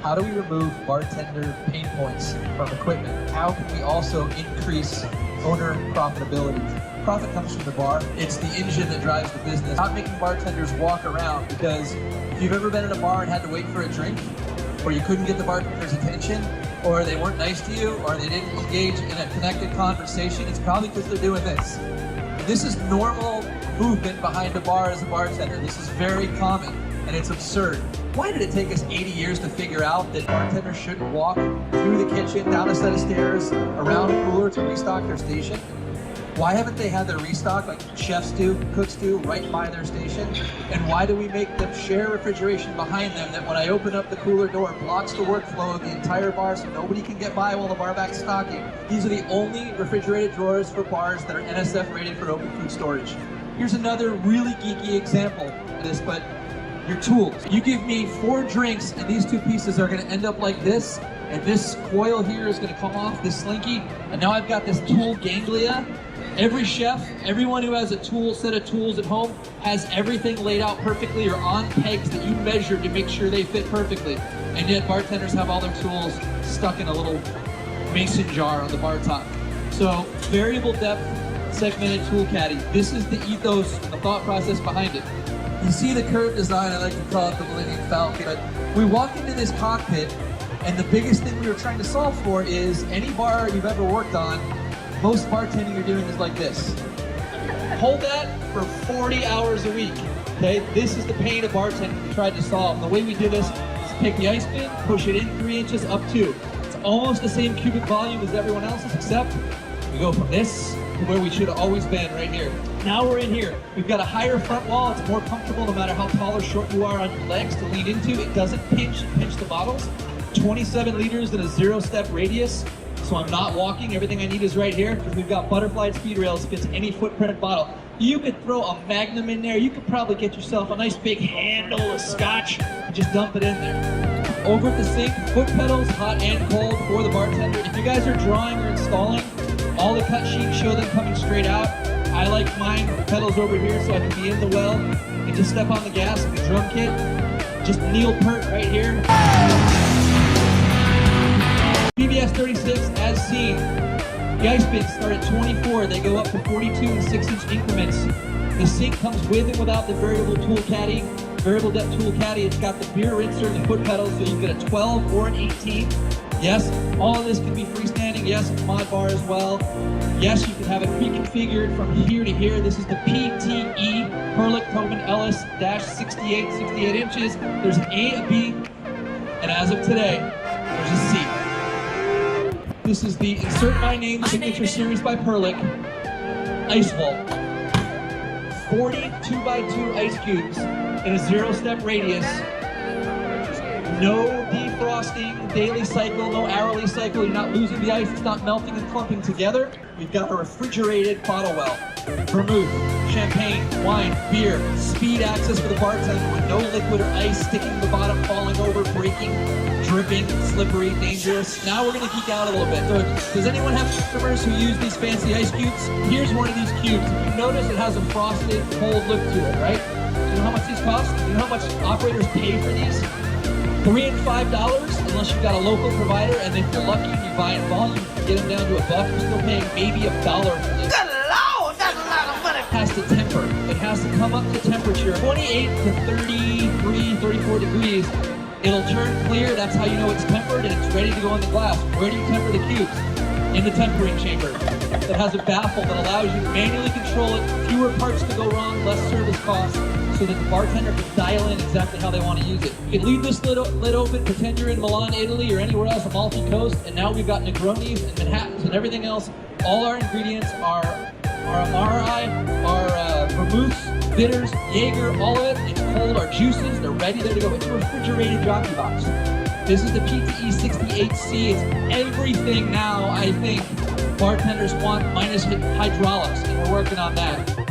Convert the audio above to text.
how do we remove bartender pain points from equipment? How can we also increase owner profitability? Profit comes from the bar. It's the engine that drives the business. Not making bartenders walk around, because if you've ever been in a bar and had to wait for a drink, or you couldn't get the bartender's attention, or they weren't nice to you, or they didn't engage in a connected conversation, it's probably because they're doing this. And this is normal movement behind a bar as a bartender. This is very common, and it's absurd. Why did it take us 80 years to figure out that bartenders shouldn't walk through the kitchen, down a set of stairs, around a cooler to restock their station? Why haven't they had their restock like chefs do, cooks do, right by their station? And why do we make them share refrigeration behind them that when I open up the cooler door, blocks the workflow of the entire bar so nobody can get by while the bar back's stocking? These are the only refrigerated drawers for bars that are NSF rated for open food storage. Here's another really geeky example of this, but your tools. You give me 4 drinks and these 2 pieces are gonna end up like this, and this coil here is gonna come off, this slinky, and now I've got this tool ganglia. Every chef, everyone who has a set of tools at home has everything laid out perfectly or on pegs that you measure to make sure they fit perfectly. And yet bartenders have all their tools stuck in a little mason jar on the bar top. So variable depth, segmented tool caddy. This is the ethos, the thought process behind it. You see the curved design, I like to call it the Millennium Falcon. But we walk into this cockpit, and the biggest thing we were trying to solve for is any bar you've ever worked on, most bartending you're doing is like this. Hold that for 40 hours a week, okay? This is the pain of bartending we tried to solve. The way we do this is take the ice bin, push it in 3 inches, up 2. It's almost the same cubic volume as everyone else's, except we go from this to where we should have always been, right here. Now we're in here. We've got a higher front wall. It's more comfortable no matter how tall or short you are on your legs to lean into. It doesn't pinch the bottles. 27 liters in a 0-step radius. So I'm not walking, everything I need is right here, because we've got butterfly speed rails, fits any footprint bottle. You could throw a Magnum in there, you could probably get yourself a nice big handle of scotch, and just dump it in there. Over at the sink, foot pedals, hot and cold for the bartender. If you guys are drawing or installing, all the cut sheets show them coming straight out. I like mine, pedals over here so I can be in the well, and just step on the gas and the drum kit. Just Neil Peart right here. PBS 36, as seen, the ice bins start at 24, they go up to 42 and 6-inch increments. The sink comes with and without the variable tool caddy, variable depth tool caddy. It's got the beer rinser and the foot pedals, so you can get a 12 or an 18. Yes, all of this can be freestanding. Yes, it's mod bar as well. Yes, you can have it pre-configured from here to here. This is the PTE, Perlick Tobin Ellis -68, 68 inches. There's an A, a B, and as of today, there's a C. This is the Insert My Name Signature Series by Perlick Ice Vault. 40 2x2 ice cubes in a 0-step radius. No defrosting, daily cycle, no hourly cycle. You're not losing the ice, it's not melting and clumping together. We've got a refrigerated bottle well. Vermouth, champagne, wine, beer, speed access for the bartender with no liquid or ice sticking to the bottom, falling over, breaking, dripping, slippery, dangerous. Now we're gonna geek out a little bit. So does anyone have customers who use these fancy ice cubes? Here's one of these cubes. If you notice, it has a frosted, cold look to it, right? Do you know how much these cost? Do you know how much operators pay for these? $3 and $5, unless you've got a local provider, and if you're lucky and you buy in volume, you can get them down to $1. You're still paying maybe $1 for this. Good Lord, that's a lot of money. It has to temper. It has to come up to temperature, 28 to 33, 34 degrees. It'll turn clear, that's how you know it's tempered, and it's ready to go in the glass. Where do you temper the cubes? In the tempering chamber. It has a baffle that allows you to manually control it, fewer parts to go wrong, less service costs, so that the bartender can dial in exactly how they want to use it. You can leave this lid open, pretend you're in Milan, Italy, or anywhere else, Amalfi Coast, and now we've got Negronis and Manhattans and everything else. All our ingredients are Amari, our vermouths, bitters, Jaeger, all of it. It's cold, our juices, they're ready, there to go. It's a refrigerated jockey box. This is the PTE 68C. It's everything now, I think, bartenders want, minus hydraulics, and we're working on that.